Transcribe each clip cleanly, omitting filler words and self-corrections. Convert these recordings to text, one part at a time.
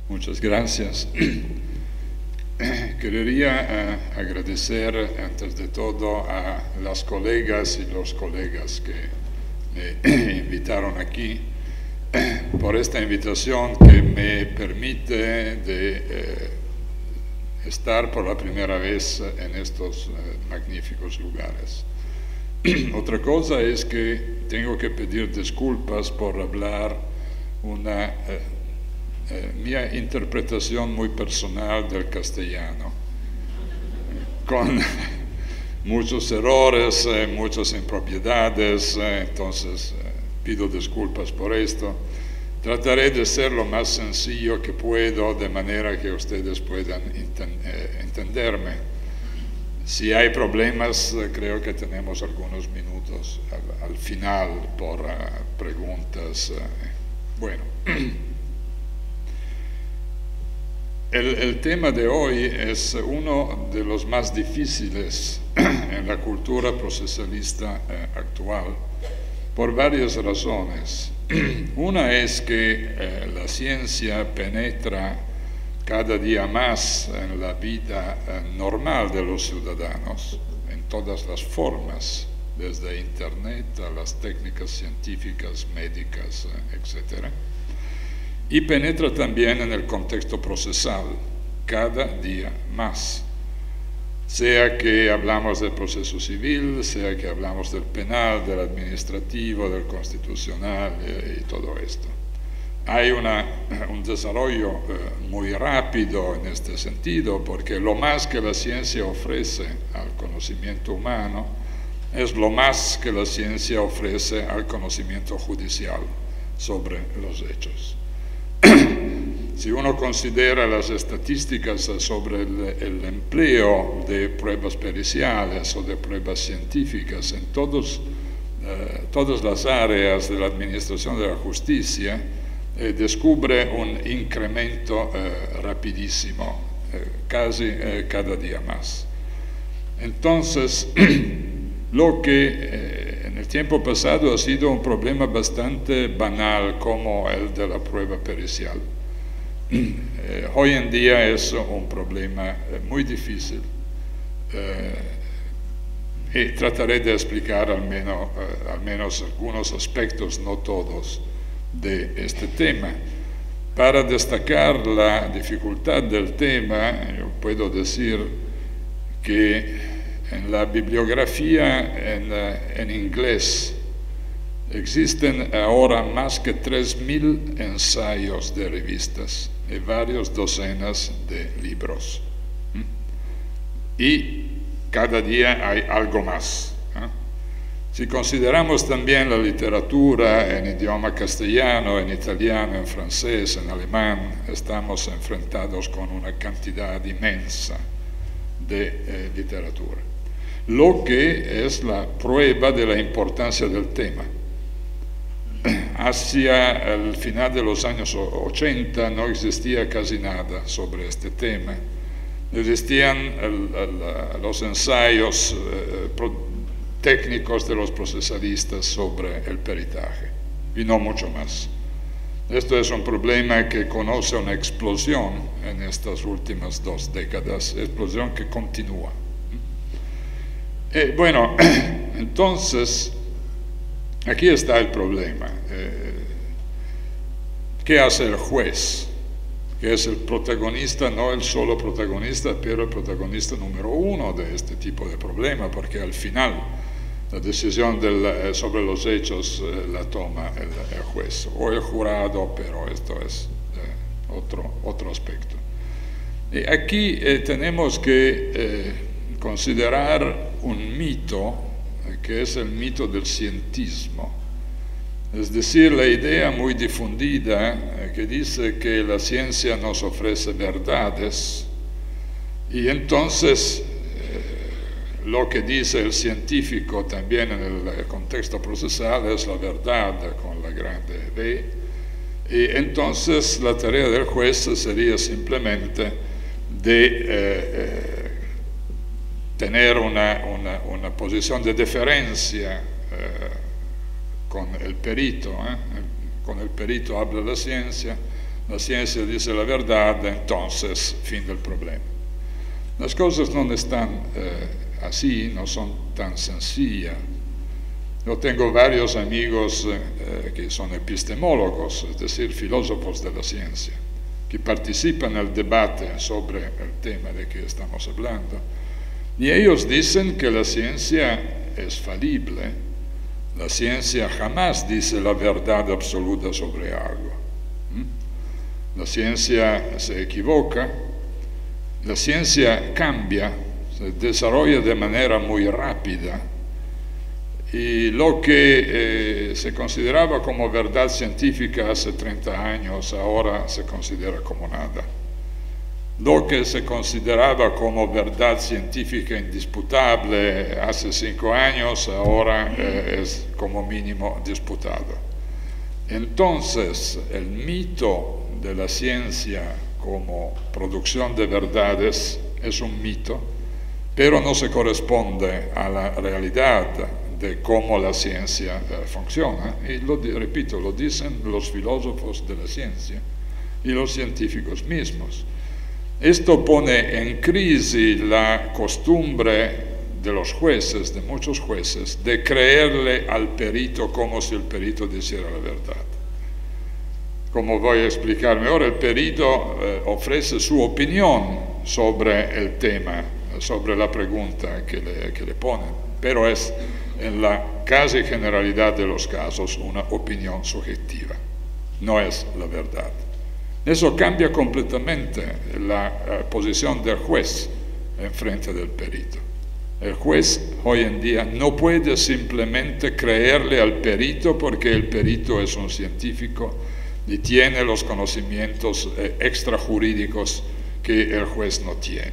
Muchas gracias. Quería agradecer antes de todo a las colegas y los colegas que me invitaron aquí por esta invitación que me permite de estar por la primera vez en estos magníficos lugares. Otra cosa es que tengo que pedir disculpas por hablar una mia interpretación muy personal del castellano, con muchos errores, muchas impropiedades, entonces pido disculpas por esto. Trataré de ser lo más sencillo que puedo, de manera que ustedes puedan entenderme. Si hay problemas, creo que tenemos algunos minutos al final por preguntas. Bueno. El tema de hoy es uno de los más difíciles en la cultura procesalista actual, por varias razones. Una es que la ciencia penetra cada día más en la vida normal de los ciudadanos, en todas las formas, desde Internet a las técnicas científicas, médicas, etc. Y penetra también en el contexto procesal, cada día más. Sea que hablamos del proceso civil, sea que hablamos del penal, del administrativo, del constitucional y todo esto. Hay un desarrollo muy rápido en este sentido, porque lo más que la ciencia ofrece al conocimiento humano es lo más que la ciencia ofrece al conocimiento judicial sobre los hechos. Si uno considera las estadísticas sobre el empleo de pruebas periciales o de pruebas científicas en todas las áreas de la administración de la justicia, descubre un incremento rapidísimo, casi cada día más. Entonces, lo que en el tiempo pasado ha sido un problema bastante banal como el de la prueba pericial. Hoy en día es un problema muy difícil y trataré de explicar al menos algunos aspectos, no todos, de este tema. Para destacar la dificultad del tema, yo puedo decir que en la bibliografía en inglés existen ahora más que 3.000 ensayos de revistas y varias docenas de libros. Y cada día hay algo más. Si consideramos también la literatura en idioma castellano, en italiano, en francés, en alemán, estamos enfrentados con una cantidad inmensa de literatura. Lo que es la prueba de la importancia del tema. Hacia el final de los años 80 no existía casi nada sobre este tema. Existían los ensayos técnicos de los procesalistas sobre el peritaje, y no mucho más. Esto es un problema que conoce una explosión en estas últimas 2 décadas, explosión que continúa. Bueno, entonces, aquí está el problema. ¿Qué hace el juez? Que es el protagonista, no el solo protagonista, pero el protagonista número 1 de este tipo de problema, porque al final la decisión sobre los hechos la toma el juez o el jurado, pero esto es otro aspecto. Y aquí tenemos que considerar un mito, que es el mito del cientismo. Es decir, la idea muy difundida que dice que la ciencia nos ofrece verdades y entonces lo que dice el científico también en el contexto procesal es la verdad con la grande B, y entonces la tarea del juez sería simplemente de tener una posición de deferencia con el perito, Con el perito habla la ciencia dice la verdad, entonces fin del problema. Las cosas no están así, no son tan sencillas. Yo tengo varios amigos que son epistemólogos, es decir, filósofos de la ciencia, que participan en el debate sobre el tema de que estamos hablando. Y ellos dicen que la ciencia es falible. La ciencia jamás dice la verdad absoluta sobre algo. La ciencia se equivoca, la ciencia cambia, se desarrolla de manera muy rápida. Y lo que se consideraba como verdad científica hace 30 años, ahora se considera como nada. Lo que se consideraba como verdad científica indisputable hace 5 años, ahora es como mínimo disputado. Entonces, el mito de la ciencia como producción de verdades es un mito, pero no se corresponde a la realidad de cómo la ciencia funciona. Y repito, lo dicen los filósofos de la ciencia y los científicos mismos. Esto pone en crisis la costumbre de los jueces, de muchos jueces, de creerle al perito como si el perito dijera la verdad. Como voy a explicarme ahora, el perito ofrece su opinión sobre el tema, sobre la pregunta que le ponen, pero es en la casi generalidad de los casos una opinión subjetiva, no es la verdad. Eso cambia completamente la posición del juez en frente del perito. El juez hoy en día no puede simplemente creerle al perito porque el perito es un científico y tiene los conocimientos extrajurídicos que el juez no tiene,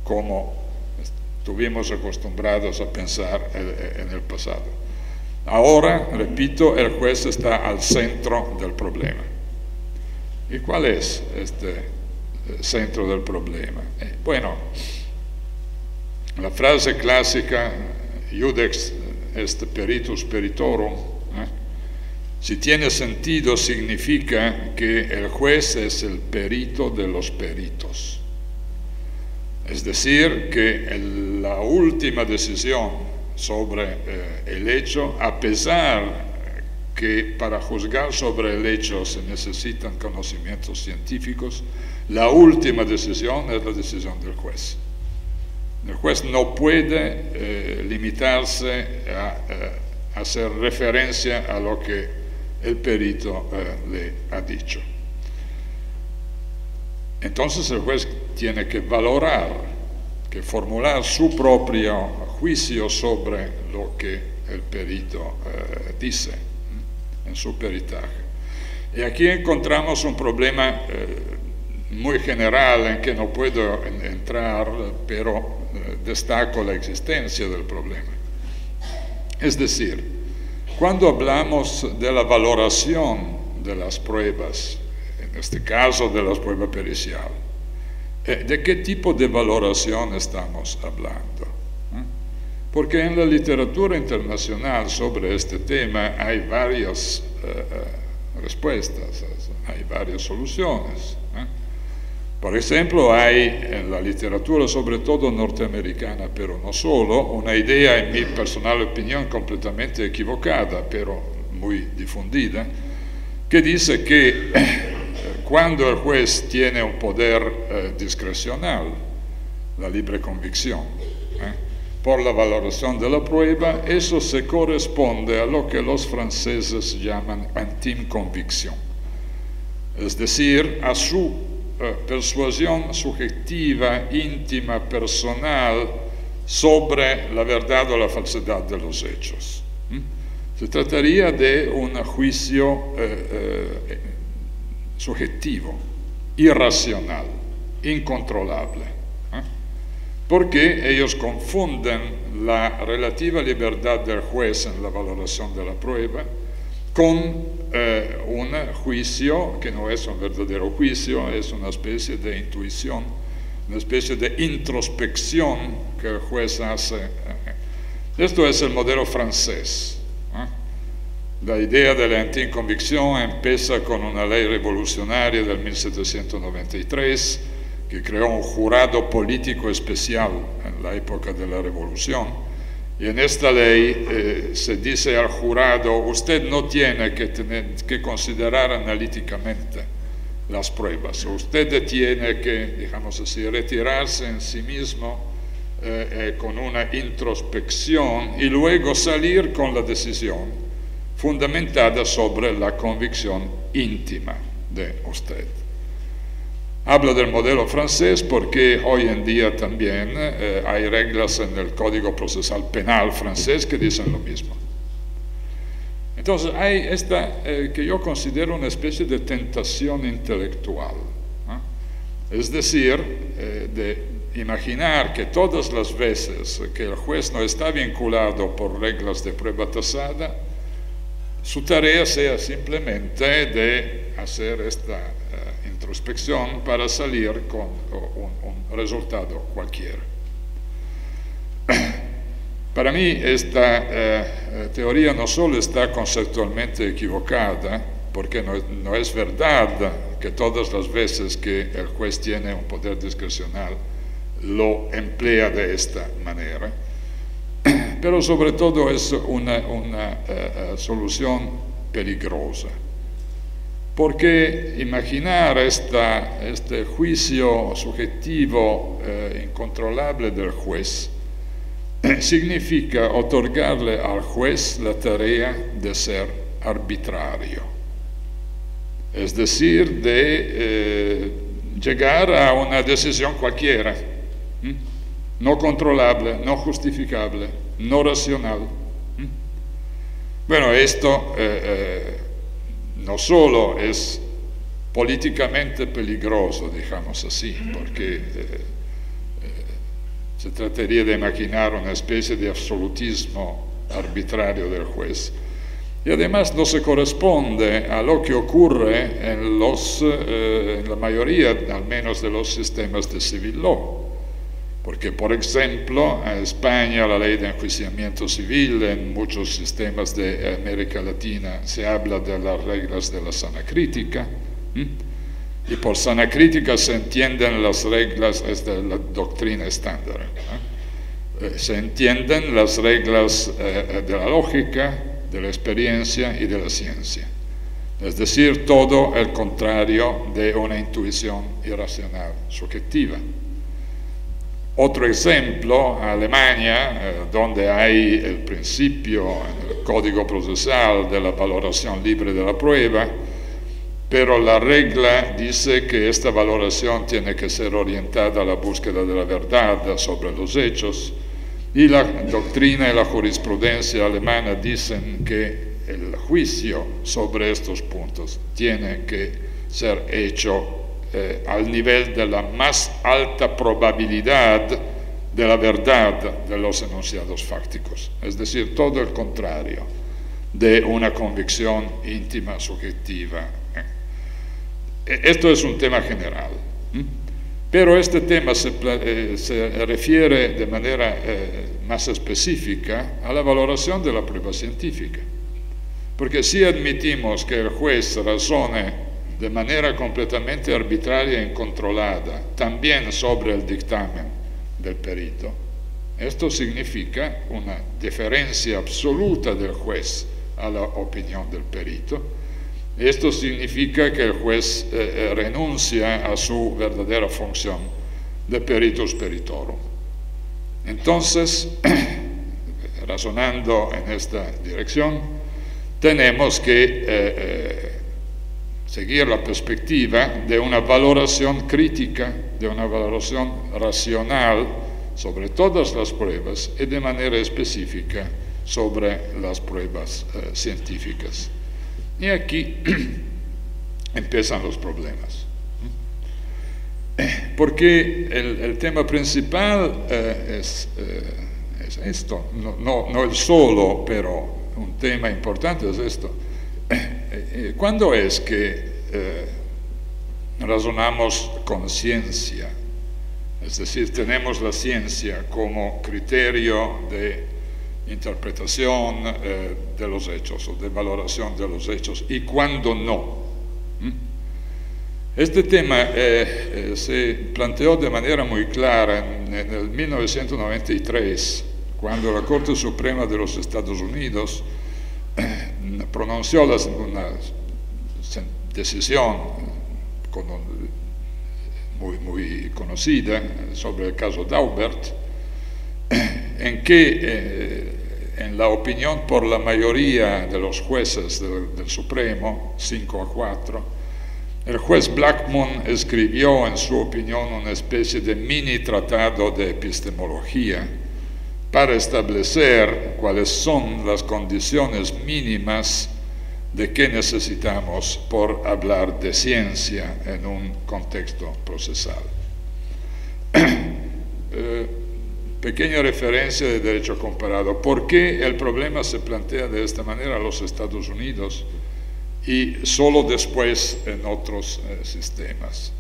como estuvimos acostumbrados a pensar en el pasado. Ahora, repito, el juez está al centro del problema. ¿Y cuál es este centro del problema? Bueno, la frase clásica, iudex est peritus peritorum, si tiene sentido, significa que el juez es el perito de los peritos. Es decir, que la última decisión sobre el hecho, a pesar que para juzgar sobre el hecho se necesitan conocimientos científicos, la última decisión es la decisión del juez. El juez no puede limitarse a hacer referencia a lo que el perito le ha dicho. Entonces el juez tiene que valorar, que formular su propio juicio sobre lo que el perito dice en su peritaje. Y aquí encontramos un problema muy general en que no puedo entrar, pero destaco la existencia del problema. Es decir, cuando hablamos de la valoración de las pruebas, en este caso de las pruebas periciales, ¿de qué tipo de valoración estamos hablando? Porque en la literatura internacional sobre este tema hay varias respuestas, hay varias soluciones. Por ejemplo, hay en la literatura, sobre todo norteamericana, pero no solo, una idea, en mi personal opinión, completamente equivocada, pero muy difundida, que dice que cuando el juez tiene un poder discrecional, la libre convicción, por la valoración de la prueba, eso se corresponde a lo que los franceses llaman intime conviction, es decir, a su persuasión subjetiva, íntima, personal, sobre la verdad o la falsedad de los hechos. Se trataría de un juicio subjetivo, irracional, incontrolable, porque ellos confunden la relativa libertad del juez en la valoración de la prueba con un juicio que no es un verdadero juicio, es una especie de intuición, una especie de introspección que el juez hace. Esto es el modelo francés. La idea de la anticonvicción empieza con una ley revolucionaria del 1793 que creó un jurado político especial en la época de la revolución. Y en esta ley se dice al jurado: usted no tiene que considerar analíticamente las pruebas, usted tiene que, digamos así, retirarse en sí mismo con una introspección y luego salir con la decisión fundamentada sobre la convicción íntima de usted. Hablo del modelo francés porque hoy en día también hay reglas en el Código Procesal Penal francés que dicen lo mismo. Entonces hay esta que yo considero una especie de tentación intelectual, ¿eh? Es decir, de imaginar que todas las veces que el juez no está vinculado por reglas de prueba tasada, su tarea sea simplemente de hacer esta introspección para salir con un resultado cualquiera. Para mí esta teoría no solo está conceptualmente equivocada, porque no es verdad que todas las veces que el juez tiene un poder discrecional lo emplea de esta manera, pero sobre todo es una solución peligrosa, porque imaginar este juicio subjetivo incontrolable del juez significa otorgarle al juez la tarea de ser arbitrario, es decir, de llegar a una decisión cualquiera, no controlable, no justificable, no racional. Bueno, esto no solo es políticamente peligroso, digamos así, porque se trataría de imaginar una especie de absolutismo arbitrario del juez, y además no se corresponde a lo que ocurre en la mayoría, al menos, de los sistemas de civil law. Porque, por ejemplo, en España la ley de enjuiciamiento civil, en muchos sistemas de América Latina se habla de las reglas de la sana crítica, y por sana crítica se entienden las reglas de la doctrina estándar, se entienden las reglas de la lógica, de la experiencia y de la ciencia, es decir, todo el contrario de una intuición irracional subjetiva. Otro ejemplo, Alemania, donde hay el principio en el Código Procesal de la valoración libre de la prueba, pero la regla dice que esta valoración tiene que ser orientada a la búsqueda de la verdad sobre los hechos, y la doctrina y la jurisprudencia alemana dicen que el juicio sobre estos puntos tiene que ser hecho al nivel de la más alta probabilidad de la verdad de los enunciados fácticos, es decir, todo el contrario de una convicción íntima, subjetiva. Esto es un tema general, pero este tema se refiere de manera más específica a la valoración de la prueba científica, porque si admitimos que el juez razone de manera completamente arbitraria e incontrolada también sobre el dictamen del perito, esto significa una deferencia absoluta del juez a la opinión del perito. Esto significa que el juez renuncia a su verdadera función de peritus peritorum. Entonces, razonando en esta dirección, tenemos que seguir la perspectiva de una valoración crítica, de una valoración racional sobre todas las pruebas y de manera específica sobre las pruebas científicas. Y aquí empiezan los problemas. Porque el tema principal es esto, no el solo, pero un tema importante es esto. ¿Cuándo es que razonamos con ciencia? Es decir, tenemos la ciencia como criterio de interpretación de los hechos o de valoración de los hechos y cuándo no. Este tema se planteó de manera muy clara en el 1993, cuando la Corte Suprema de los Estados Unidos pronunció una decisión muy conocida sobre el caso Daubert, en que, en la opinión por la mayoría de los jueces del Supremo, 5-4, el juez Blackmun escribió en su opinión una especie de mini tratado de epistemología para establecer cuáles son las condiciones mínimas de que necesitamos por hablar de ciencia en un contexto procesal. Pequeña referencia de derecho comparado. ¿Por qué el problema se plantea de esta manera en los Estados Unidos y solo después en otros sistemas?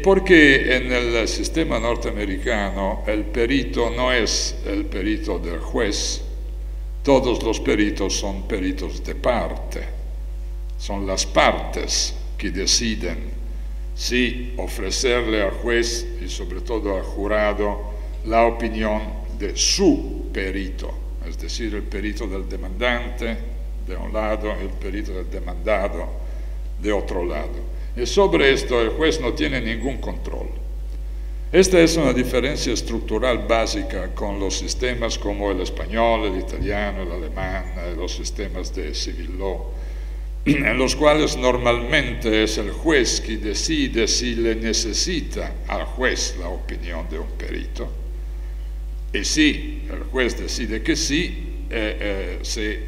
Porque en el sistema norteamericano el perito no es el perito del juez. Todos los peritos son peritos de parte. Son las partes que deciden si ofrecerle al juez y sobre todo al jurado la opinión de su perito, es decir, el perito del demandante de un lado y el perito del demandado de otro lado. Y sobre esto el juez no tiene ningún control. Esta es una diferencia estructural básica con los sistemas como el español, el italiano, el alemán, los sistemas de civil law, en los cuales normalmente es el juez que decide si le necesita al juez la opinión de un perito. Y si el juez decide que sí, se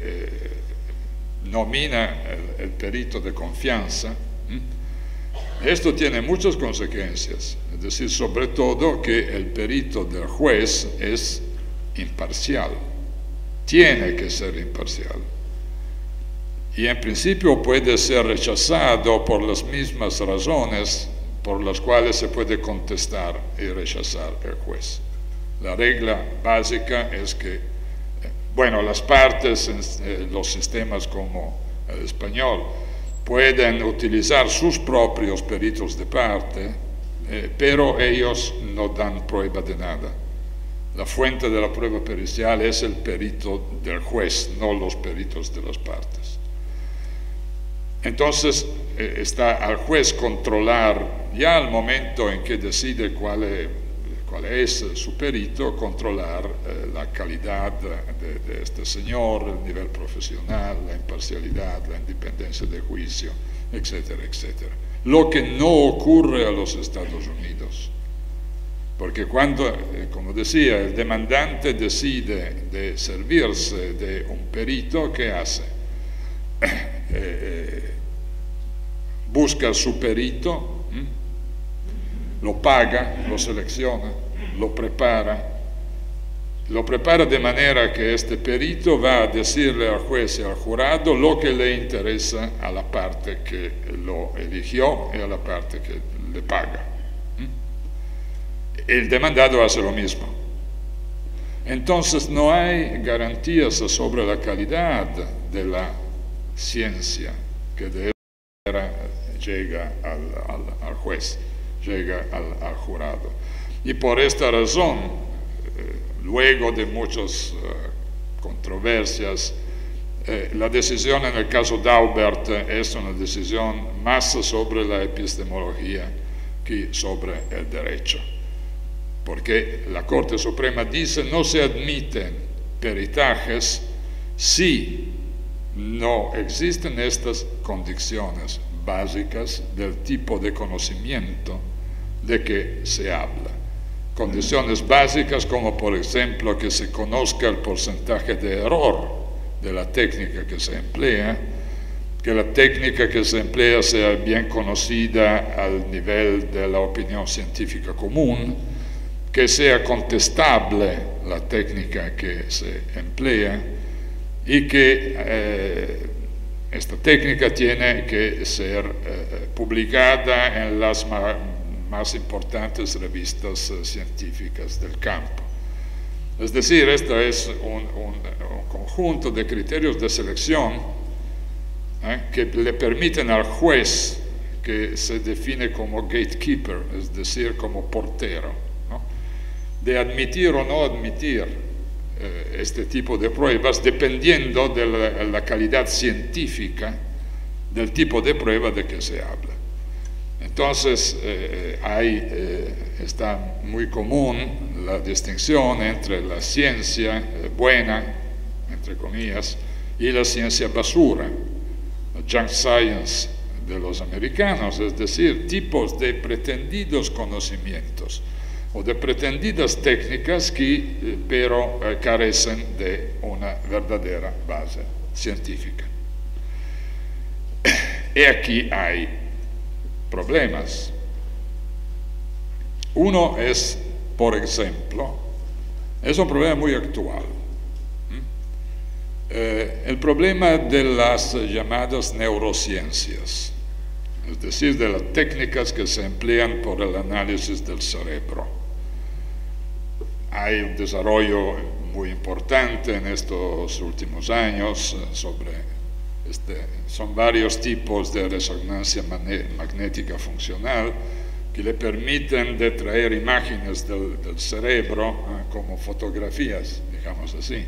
nomina el perito de confianza. Esto tiene muchas consecuencias, es decir, sobre todo que el perito del juez es imparcial, tiene que ser imparcial. Y en principio puede ser rechazado por las mismas razones por las cuales se puede contestar y rechazar el juez. La regla básica es que, bueno, las partes en los sistemas como el español pueden utilizar sus propios peritos de parte, pero ellos no dan prueba de nada. La fuente de la prueba pericial es el perito del juez, no los peritos de las partes. Entonces, está al juez controlar, ya al momento en que decide cuál es su perito, controlar la calidad de este señor, el nivel profesional, la imparcialidad, la independencia de juicio, etcétera, etcétera. Lo que no ocurre a los Estados Unidos. Porque cuando, como decía, el demandante decide de servirse de un perito, ¿qué hace? Busca a su perito, lo paga, lo selecciona, lo prepara de manera que este perito va a decirle al juez y al jurado lo que le interesa a la parte que lo eligió y a la parte que le paga. El demandado hace lo mismo. Entonces no hay garantías sobre la calidad de la ciencia que de esta manera llega al juez, llega al jurado. Y por esta razón, luego de muchas controversias, la decisión en el caso Daubert es una decisión más sobre la epistemología que sobre el derecho. Porque la Corte Suprema dice no se admiten peritajes si no existen estas condiciones básicas del tipo de conocimiento de que se habla. Condiciones básicas como, por ejemplo, que se conozca el porcentaje de error de la técnica que se emplea, que la técnica que se emplea sea bien conocida al nivel de la opinión científica común, que sea contestable la técnica que se emplea y que esta técnica tiene que ser publicada en las más importantes revistas científicas del campo. Es decir, este es un conjunto de criterios de selección que le permiten al juez, que se define como gatekeeper, es decir, como portero, ¿no?, de admitir o no admitir este tipo de pruebas dependiendo de la calidad científica del tipo de prueba de que se habla. Entonces, está muy común la distinción entre la ciencia buena, entre comillas, y la ciencia basura, la junk science de los americanos, es decir, tipos de pretendidos conocimientos o de pretendidas técnicas que pero carecen de una verdadera base científica. Y aquí hay problemas. Uno es, por ejemplo, es un problema muy actual. El problema de las llamadas neurociencias, es decir, de las técnicas que se emplean por el análisis del cerebro. Hay un desarrollo muy importante en estos últimos años sobre son varios tipos de resonancia magnética funcional que le permiten de traer imágenes del cerebro como fotografías, digamos así,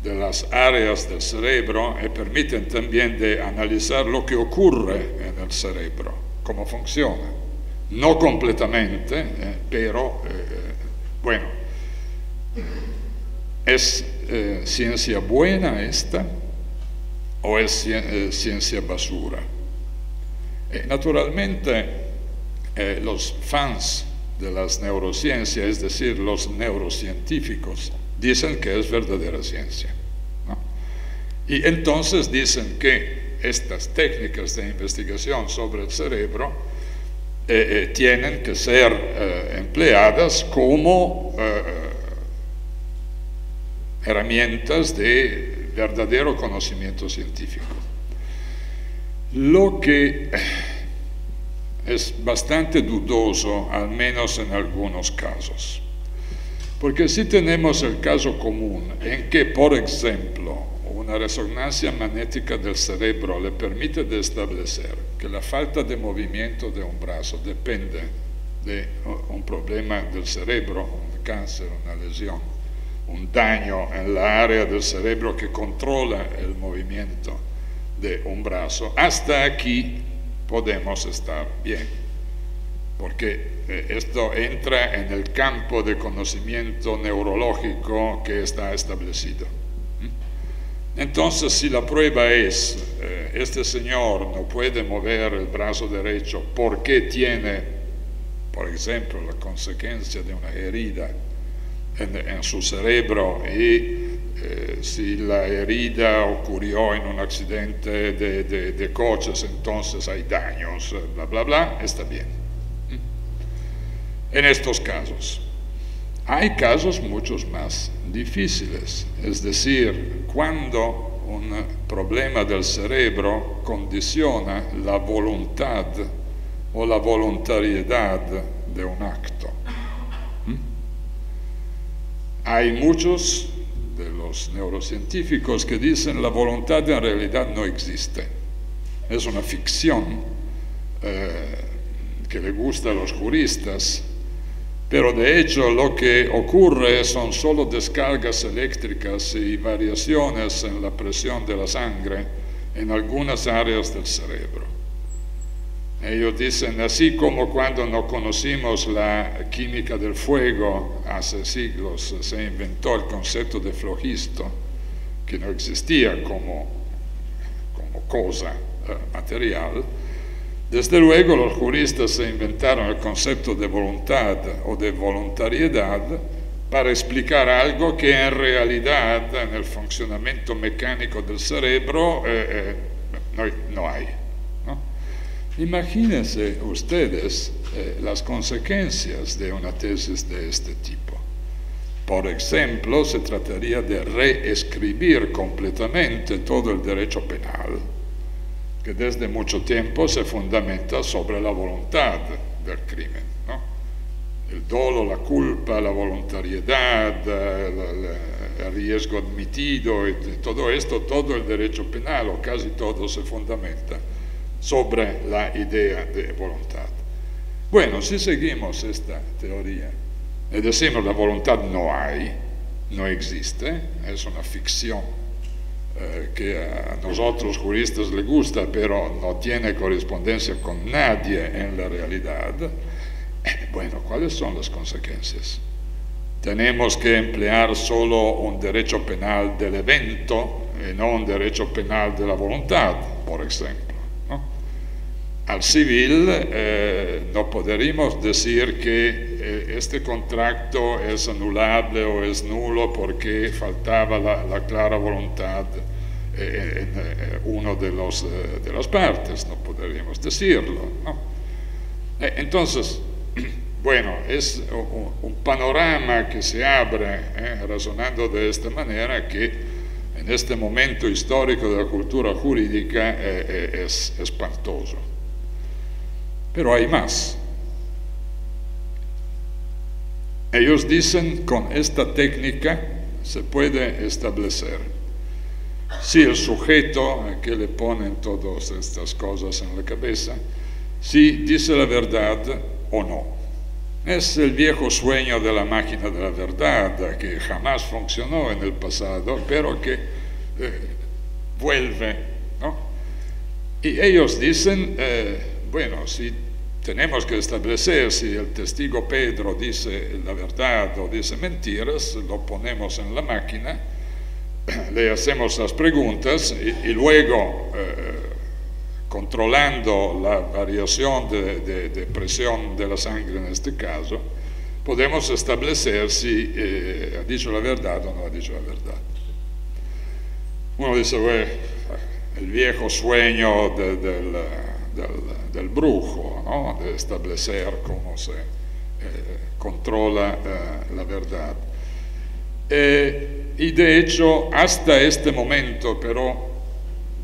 de las áreas del cerebro, y permiten también de analizar lo que ocurre en el cerebro, cómo funciona. No completamente, pero bueno, ¿es ciencia buena esta o es ciencia basura? Naturalmente, los fans de las neurociencias, es decir, los neurocientíficos, dicen que es verdadera ciencia, ¿no? Y entonces dicen que estas técnicas de investigación sobre el cerebro tienen que ser empleadas como herramientas de verdadero conocimiento científico. Lo que es bastante dudoso, al menos en algunos casos. Porque si tenemos el caso común en que, por ejemplo, una resonancia magnética del cerebro le permite de establecer que la falta de movimiento de un brazo depende de un problema del cerebro, un cáncer, una lesión, un daño en la área del cerebro que controla el movimiento de un brazo, hasta aquí podemos estar bien, porque esto entra en el campo de conocimiento neurológico que está establecido. Entonces, si la prueba es, este señor no puede mover el brazo derecho porque tiene, por ejemplo, la consecuencia de una herida en su cerebro, y si la herida ocurrió en un accidente de coches, entonces hay daños, bla, bla, bla, está bien. En estos casos. Hay casos muchos más difíciles, es decir, cuando un problema del cerebro condiciona la voluntad o la voluntariedad de un acto. Hay muchos de los neurocientíficos que dicen la voluntad en realidad no existe, es una ficción que le gusta a los juristas, pero de hecho lo que ocurre son solo descargas eléctricas y variaciones en la presión de la sangre en algunas áreas del cerebro. Ellos dicen, así como cuando no conocimos la química del fuego hace siglos, se inventó el concepto de flogisto, que no existía como cosa material. Desde luego los juristas se inventaron el concepto de voluntad o de voluntariedad para explicar algo que en realidad en el funcionamiento mecánico del cerebro no hay, ¿no? Imagínense ustedes las consecuencias de una tesis de este tipo. Por ejemplo, se trataría de reescribir completamente todo el derecho penal, que desde mucho tiempo se fundamenta sobre la voluntad del crimen, ¿no? el dolo, la culpa, la voluntariedad, el riesgo admitido, y todo esto, todo el derecho penal, o casi todo, se fundamenta sobre la idea de voluntad. Bueno, si seguimos esta teoría y decimos la voluntad no hay, no existe, es una ficción que a nosotros juristas le gusta, pero no tiene correspondencia con nadie en la realidad, bueno, ¿cuáles son las consecuencias? Tenemos que emplear solo un derecho penal del evento y no un derecho penal de la voluntad, por ejemplo, ¿no? Al civil no podríamos decir que este contrato es anulable o es nulo porque faltaba la clara voluntad en uno de las partes, no podríamos decirlo, ¿no? Entonces, bueno, es un panorama que se abre razonando de esta manera, que en este momento histórico de la cultura jurídica es espantoso. Pero hay más. Ellos dicen, con esta técnica se puede establecer si el sujeto que le ponen todas estas cosas en la cabeza, si dice la verdad o no. Es el viejo sueño de la máquina de la verdad, que jamás funcionó en el pasado, pero que vuelve, ¿no? Y ellos dicen, bueno, si tenemos que establecer si el testigo Pedro dice la verdad o dice mentiras, lo ponemos en la máquina, le hacemos las preguntas y luego, controlando la variación de presión de la sangre en este caso, podemos establecer si ha dicho la verdad o no ha dicho la verdad. Uno dice, bueno, el viejo sueño del brujo, ¿no? De establecer cómo se controla la verdad. Y de hecho, hasta este momento, pero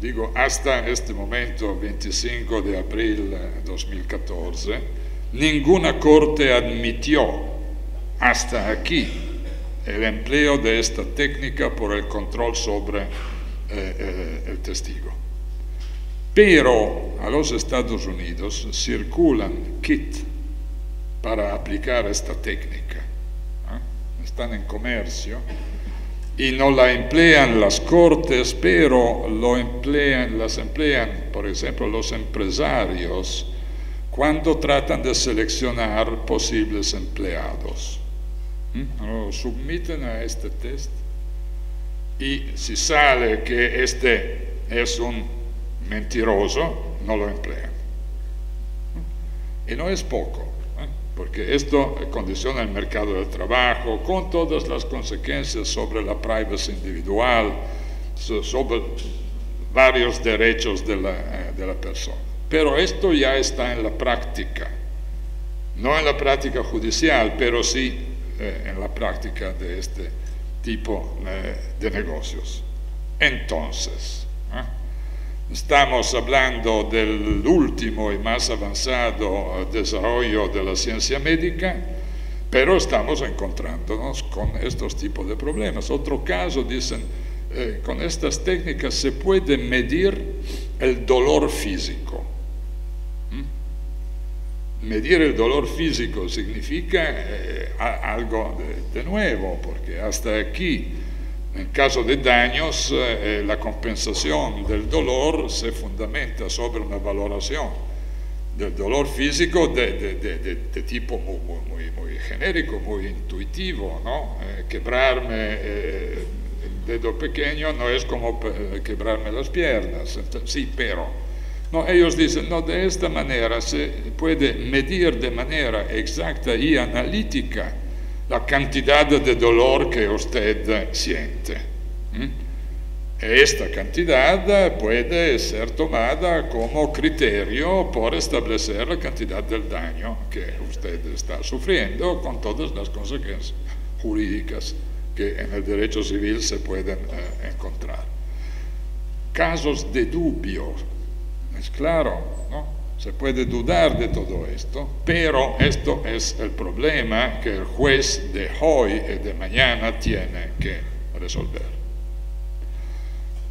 digo hasta este momento, 25 de abril de 2014, ninguna corte admitió hasta aquí el empleo de esta técnica por el control sobre el testigo. Pero a los Estados Unidos circulan kits para aplicar esta técnica. Están en comercio y no la emplean las cortes, pero las emplean, por ejemplo, los empresarios cuando tratan de seleccionar posibles empleados. Lo submiten a este test y si sale que este es un mentiroso, no lo emplean. Y no es poco, porque esto condiciona el mercado del trabajo con todas las consecuencias sobre la privacy individual, sobre varios derechos de la persona. Pero esto ya está en la práctica, no en la práctica judicial, pero sí en la práctica de este tipo de negocios. Entonces, estamos hablando del último y más avanzado desarrollo de la ciencia médica, pero estamos encontrándonos con estos tipos de problemas. Otro caso, dicen, con estas técnicas se puede medir el dolor físico. Medir el dolor físico significa algo de nuevo, porque hasta aquí, en caso de daños, la compensación del dolor se fundamenta sobre una valoración del dolor físico de tipo muy genérico, muy intuitivo, ¿no? Quebrarme el dedo pequeño no es como quebrarme las piernas, sí, pero no, ellos dicen, no, de esta manera se puede medir de manera exacta y analítica la cantidad de dolor que usted siente. Esta cantidad puede ser tomada como criterio por establecer la cantidad del daño que usted está sufriendo, con todas las consecuencias jurídicas que en el derecho civil se pueden encontrar. Casos de dubio, es claro, ¿no? Se puede dudar de todo esto, pero esto es el problema que el juez de hoy y de mañana tiene que resolver.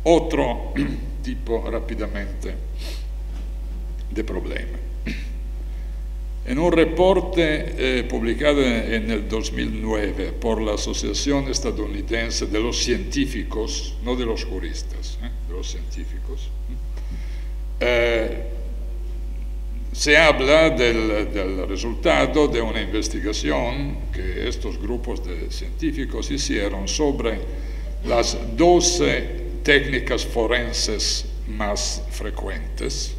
Otro tipo rápidamente de problema. En un reporte publicado en el 2009 por la Asociación Estadounidense de los Científicos, no de los juristas, de los científicos, se habla del resultado de una investigación que estos grupos de científicos hicieron sobre las 12 técnicas forenses más frecuentes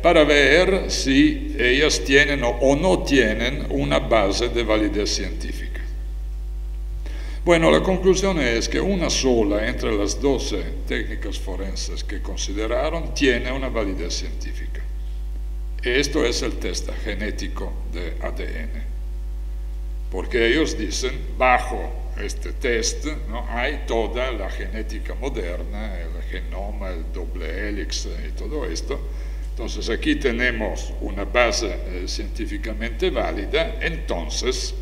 para ver si ellas tienen o no tienen una base de validez científica. Bueno, la conclusión es que una sola entre las 12 técnicas forenses que consideraron tiene una validez científica. Esto es el test genético de ADN. Porque ellos dicen, bajo este test, ¿no?, hay toda la genética moderna, el genoma, el doble hélice y todo esto. Entonces aquí tenemos una base científicamente válida. Entonces,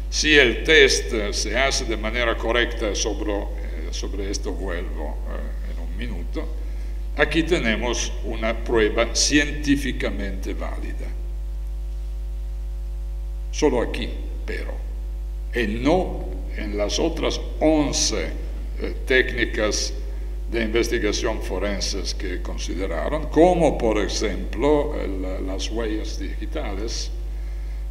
si el test se hace de manera correcta, sobre esto vuelvo en un minuto, aquí tenemos una prueba científicamente válida. Solo aquí, pero, y no en las otras 11 técnicas de investigación forenses que consideraron, como por ejemplo las huellas digitales,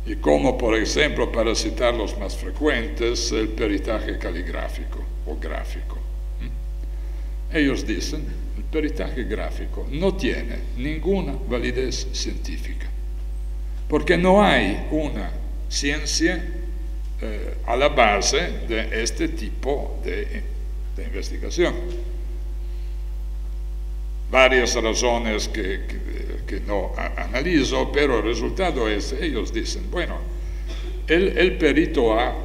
y como por ejemplo, para citar los más frecuentes, el peritaje caligráfico o gráfico. Ellos dicen, el peritaje gráfico no tiene ninguna validez científica, porque no hay una ciencia a la base de este tipo de investigación. Varias razones que no analizo, pero el resultado es, ellos dicen, bueno, el perito A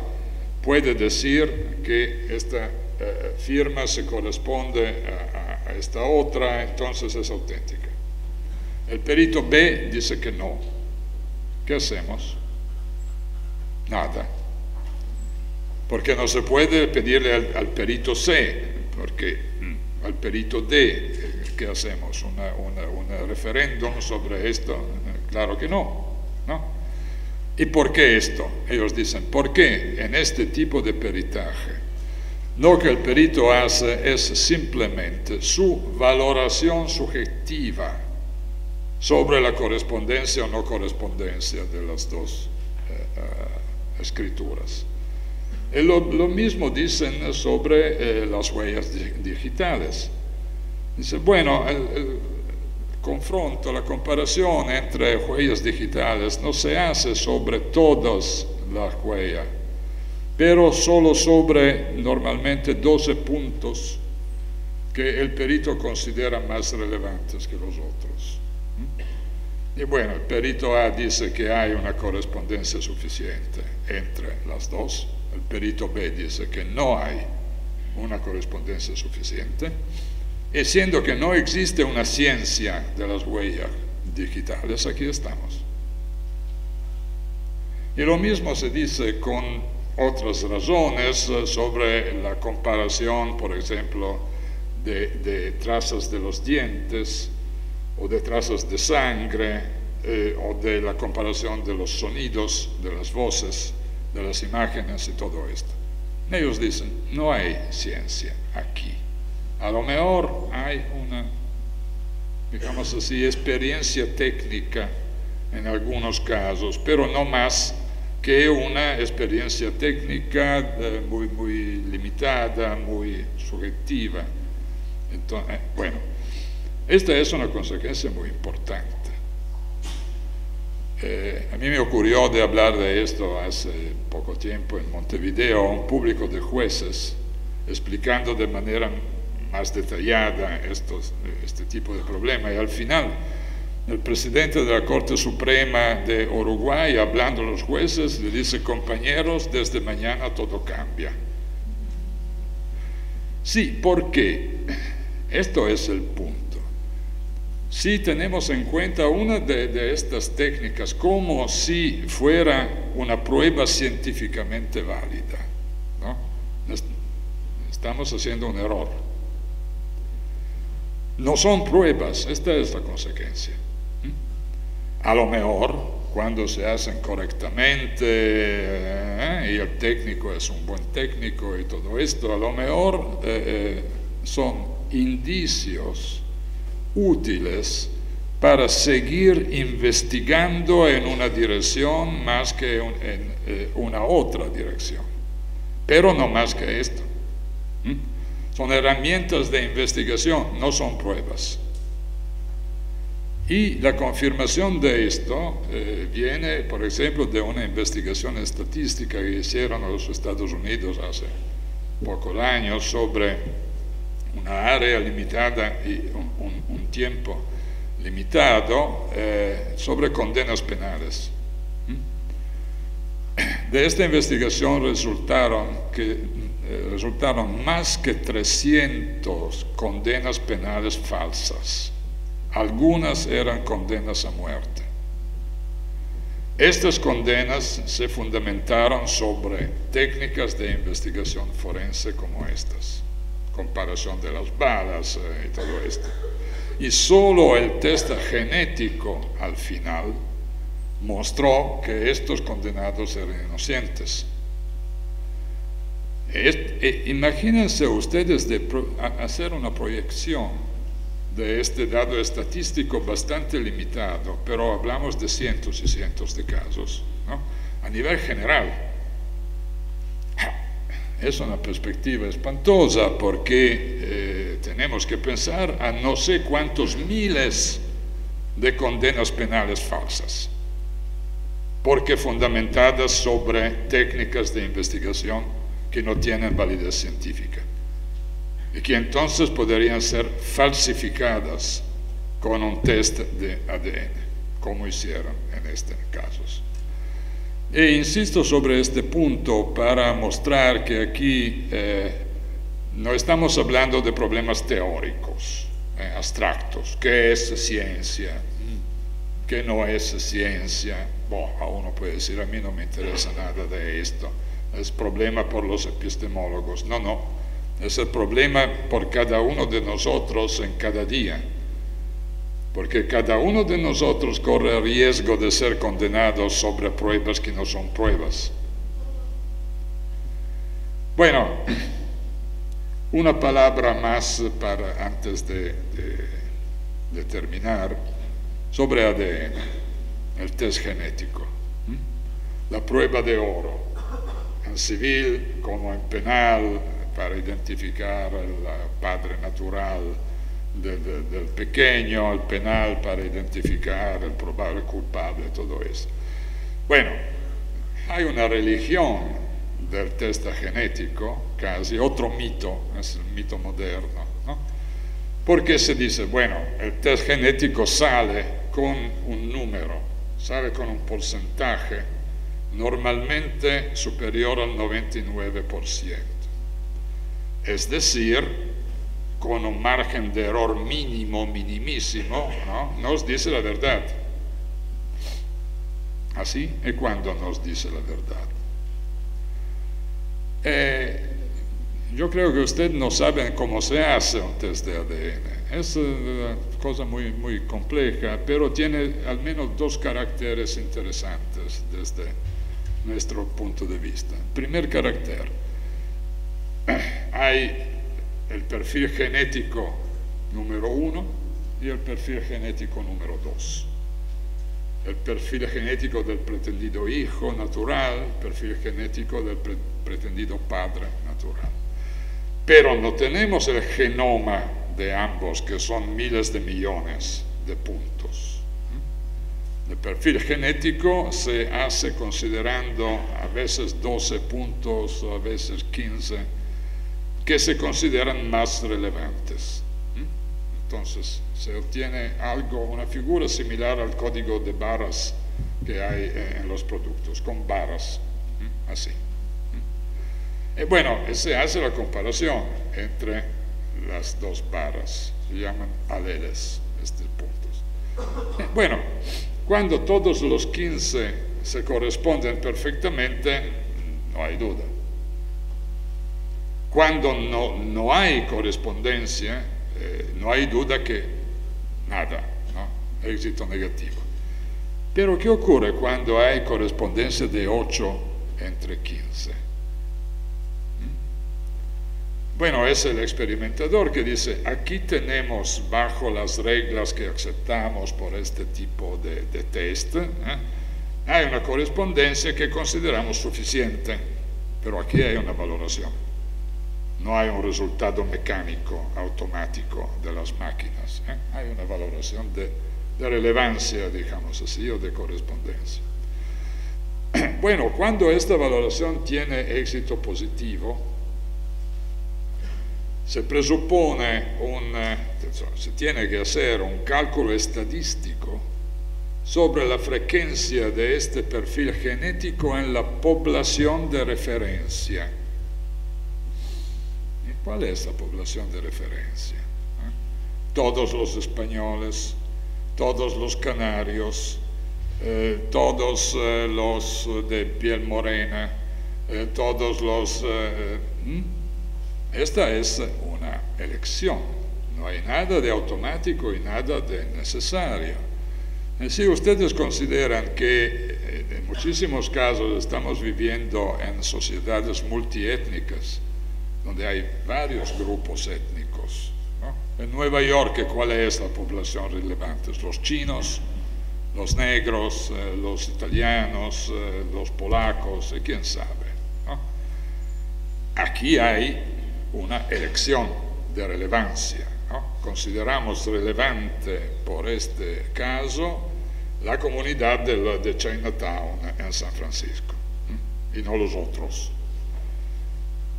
puede decir que esta firma se corresponde a esta otra, entonces es auténtica. El perito B dice que no. ¿Qué hacemos? Nada. Porque no se puede pedirle al perito C, porque al perito D, ¿qué hacemos? ¿Un referéndum sobre esto? Claro que no, ¿no? ¿Y por qué esto? Ellos dicen, porque en este tipo de peritaje lo que el perito hace es simplemente su valoración subjetiva sobre la correspondencia o no correspondencia de las dos escrituras. Y lo mismo dicen sobre las huellas digitales. Dice, bueno, el confronto, la comparación entre huellas digitales no se hace sobre todas las huellas, pero solo sobre normalmente 12 puntos que el perito considera más relevantes que los otros. Y bueno, el perito A dice que hay una correspondencia suficiente entre las dos. El perito B dice que no hay una correspondencia suficiente. Y siendo que no existe una ciencia de las huellas digitales, aquí estamos. Y lo mismo se dice con otras razones sobre la comparación, por ejemplo, de trazas de los dientes, o de trazas de sangre, o de la comparación de los sonidos, de las voces, de las imágenes y todo esto. Ellos dicen, no hay ciencia aquí. A lo mejor hay una, digamos así, experiencia técnica en algunos casos, pero no más que una experiencia técnica muy limitada, muy subjetiva. Entonces, bueno, esta es una consecuencia muy importante. A mí me ocurrió de hablar de esto hace poco tiempo en Montevideo a un público de jueces, explicando de manera más detallada este tipo de problema, y al final el presidente de la Corte Suprema de Uruguay, hablando a los jueces, le dice, compañeros, desde mañana todo cambia. Sí, porque esto es el punto. si tenemos en cuenta una de estas técnicas como si fuera una prueba científicamente válida, ¿no? Estamos haciendo un error. No son pruebas, esta es la consecuencia. A lo mejor, cuando se hacen correctamente y el técnico es un buen técnico y todo esto, a lo mejor son indicios útiles para seguir investigando en una dirección más que en una otra dirección, pero no más que esto. Son herramientas de investigación, no son pruebas. Y la confirmación de esto viene, por ejemplo, de una investigación estadística que hicieron los Estados Unidos hace pocos años sobre una área limitada y un tiempo limitado sobre condenas penales. De esta investigación resultaron más que 300 condenas penales falsas. Algunas eran condenas a muerte. Estas condenas se fundamentaron sobre técnicas de investigación forense como estas, comparación de las balas y todo esto. Y solo el test genético al final mostró que estos condenados eran inocentes. Imagínense ustedes hacer una proyección de este dado estadístico bastante limitado, pero hablamos de cientos y cientos de casos, ¿no? A nivel general. Es una perspectiva espantosa porque tenemos que pensar a no sé cuántos miles de condenas penales falsas, porque fundamentadas sobre técnicas de investigación que no tienen validez científica y que entonces podrían ser falsificadas con un test de ADN, como hicieron en este caso. E insisto sobre este punto para mostrar que aquí no estamos hablando de problemas teóricos, abstractos. ¿Qué es ciencia? ¿Qué no es ciencia? A uno puede decir, a mí no me interesa nada de esto, es problema por los epistemólogos. No. Es el problema por cada uno de nosotros en cada día, porque cada uno de nosotros corre el riesgo de ser condenado sobre pruebas que no son pruebas. Bueno, una palabra más antes de terminar, sobre ADN, el test genético, la prueba de oro, en civil como en penal, para identificar el padre natural del pequeño, el penal para identificar el probable culpable, todo eso. Bueno, hay una religión del test genético, casi otro mito, es el mito moderno, ¿no? Porque se dice, bueno, el test genético sale con un número, sale con un porcentaje normalmente superior al 99%. Es decir, con un margen de error mínimo, minimísimo, ¿no? Nos dice la verdad. ¿Así? ¿Y cuándo nos dice la verdad? Yo creo que usted no sabe cómo se hace un test de ADN. Es una cosa muy, muy compleja, pero tiene al menos dos caracteres interesantes desde nuestro punto de vista. Primer carácter, hay el perfil genético número 1 y el perfil genético número 2. El perfil genético del pretendido hijo natural, el perfil genético del pretendido padre natural. Pero no tenemos el genoma de ambos, que son miles de millones de puntos. El perfil genético se hace considerando a veces 12 puntos, a veces 15, que se consideran más relevantes. Entonces se obtiene algo, una figura similar al código de barras que hay en los productos, con barras, así. Y bueno, se hace la comparación entre las dos barras, se llaman aleles, este punto. Bueno, cuando todos los 15 se corresponden perfectamente, no hay duda. Cuando no hay correspondencia, no hay duda que nada, ¿no? Éxito negativo. Pero ¿qué ocurre cuando hay correspondencia de 8 entre 15? Bueno, es el experimentador que dice, aquí tenemos bajo las reglas que aceptamos por este tipo de test, hay una correspondencia que consideramos suficiente, pero aquí hay una valoración. No hay un resultado mecánico, automático de las máquinas. Hay una valoración de relevancia, digamos así, o de correspondencia. Bueno, cuando esta valoración tiene éxito positivo, se presupone se tiene que hacer un cálculo estadístico sobre la frecuencia de este perfil genético en la población de referencia. ¿Y cuál es la población de referencia? Todos los españoles, todos los canarios, todos los de piel morena, todos los... Esta es una elección, no hay nada de automático y nada de necesario. Si ustedes consideran que en muchísimos casos estamos viviendo en sociedades multiétnicas, donde hay varios grupos étnicos, ¿no? En Nueva York, ¿cuál es la población relevante? Los chinos, los negros, los italianos, los polacos, quién sabe, ¿no? Aquí hay una elección de relevancia, ¿no? Consideramos relevante por este caso la comunidad de Chinatown en San Francisco, y no los otros.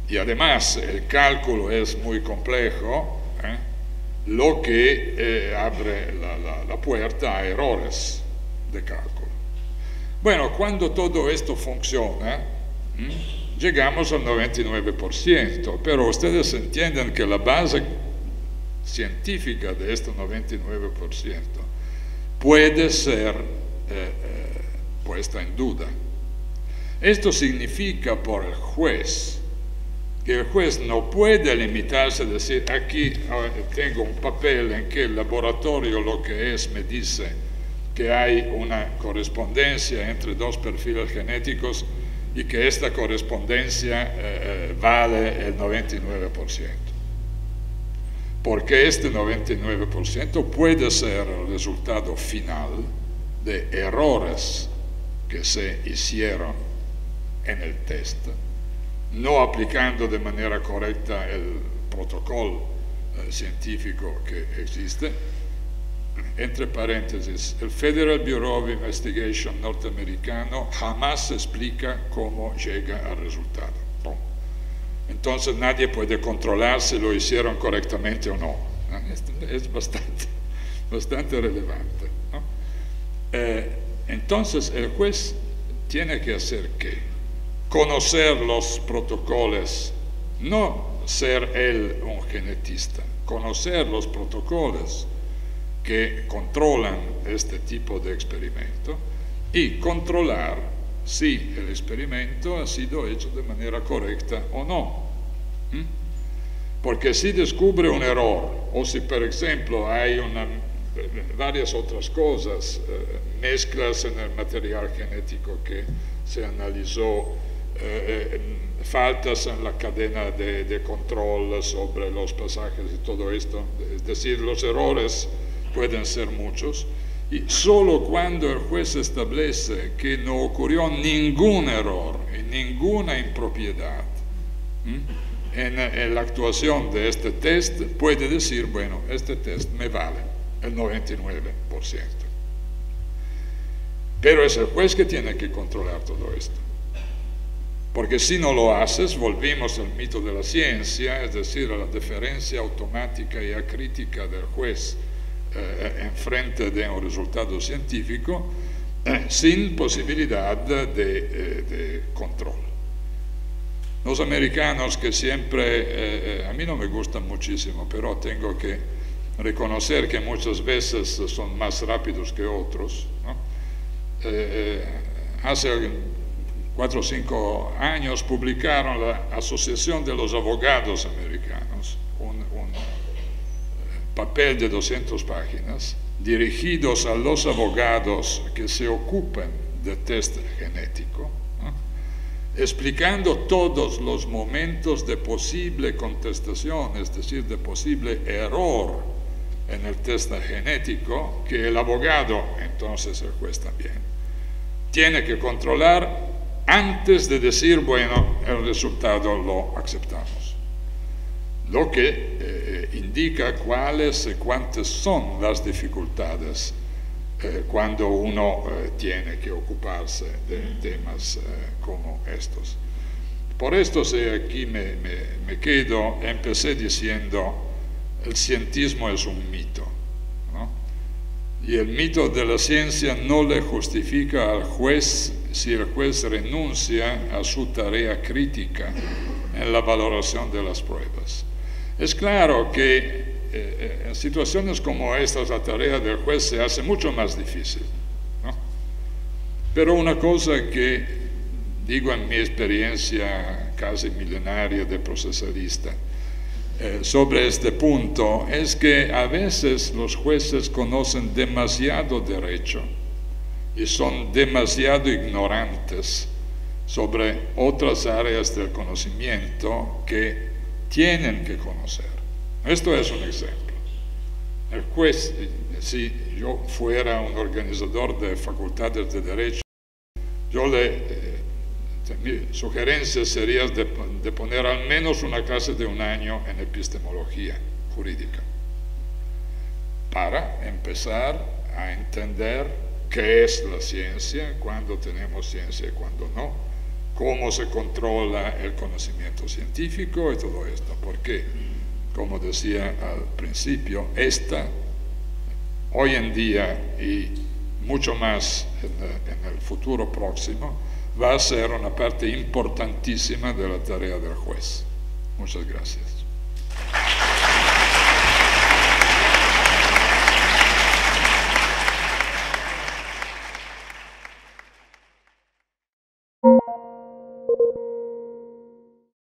Y además el cálculo es muy complejo, lo que abre la puerta a errores de cálculo. Bueno, cuando todo esto funciona, llegamos al 99%, pero ustedes entienden que la base científica de este 99% puede ser puesta en duda. Esto significa por el juez que el juez no puede limitarse a decir, aquí tengo un papel en que el laboratorio lo que es me dice que hay una correspondencia entre dos perfiles genéticos y que esta correspondencia vale el 99%. Porque este 99% puede ser el resultado final de errores que se hicieron en el test, no aplicando de manera correcta el protocolo científico que existe. Entre paréntesis, el Federal Bureau of Investigation norteamericano jamás explica cómo llega al resultado. Entonces nadie puede controlar si lo hicieron correctamente o no. Es bastante relevante, ¿no? Entonces el juez tiene que hacer ¿qué? Conocer los protocolos, no ser él un genetista, conocer los protocolos que controlan este tipo de experimento y controlar si el experimento ha sido hecho de manera correcta o no. Porque si descubre un error, o si por ejemplo hay varias otras cosas, mezclas en el material genético que se analizó, faltas en la cadena de control sobre los pasajes y todo esto, es decir, los errores pueden ser muchos, y solo cuando el juez establece que no ocurrió ningún error y ninguna impropiedad en la actuación de este test, puede decir, bueno, este test me vale el 99%. Pero es el juez que tiene que controlar todo esto. Porque si no lo haces, volvimos al mito de la ciencia, es decir, a la deferencia automática y acrítica del juez en frente de un resultado científico, sin posibilidad de control. Los americanos que siempre, a mí no me gustan muchísimo, pero tengo que reconocer que muchas veces son más rápidos que otros, ¿no? Hace 4 o 5 años publicaron la Asociación de los Abogados Americanos, un papel de 200 páginas dirigidos a los abogados que se ocupan de test genético, ¿no? Explicando todos los momentos de posible contestación, es decir, de posible error en el test genético, que el abogado, entonces el juez también, tiene que controlar antes de decir, bueno, el resultado lo aceptamos. Lo que indica cuáles y cuántas son las dificultades cuando uno tiene que ocuparse de temas como estos. Por esto, si aquí me quedo, empecé diciendo, el cientismo es un mito, ¿no? Y el mito de la ciencia no le justifica al juez si el juez renuncia a su tarea crítica en la valoración de las pruebas. Es claro que en situaciones como estas la tarea del juez se hace mucho más difícil, ¿no? Pero una cosa que digo en mi experiencia casi milenaria de procesalista sobre este punto es que a veces los jueces conocen demasiado derecho y son demasiado ignorantes sobre otras áreas del conocimiento que tienen que conocer. Esto es un ejemplo. El juez, si yo fuera un organizador de facultades de derecho, mi sugerencia sería de poner al menos una clase de 1 año en epistemología jurídica, para empezar a entender qué es la ciencia, cuándo tenemos ciencia y cuándo no, cómo se controla el conocimiento científico y todo esto, porque, como decía al principio, hoy en día y mucho más en el futuro próximo, va a ser una parte importantísima de la tarea del juez. Muchas gracias.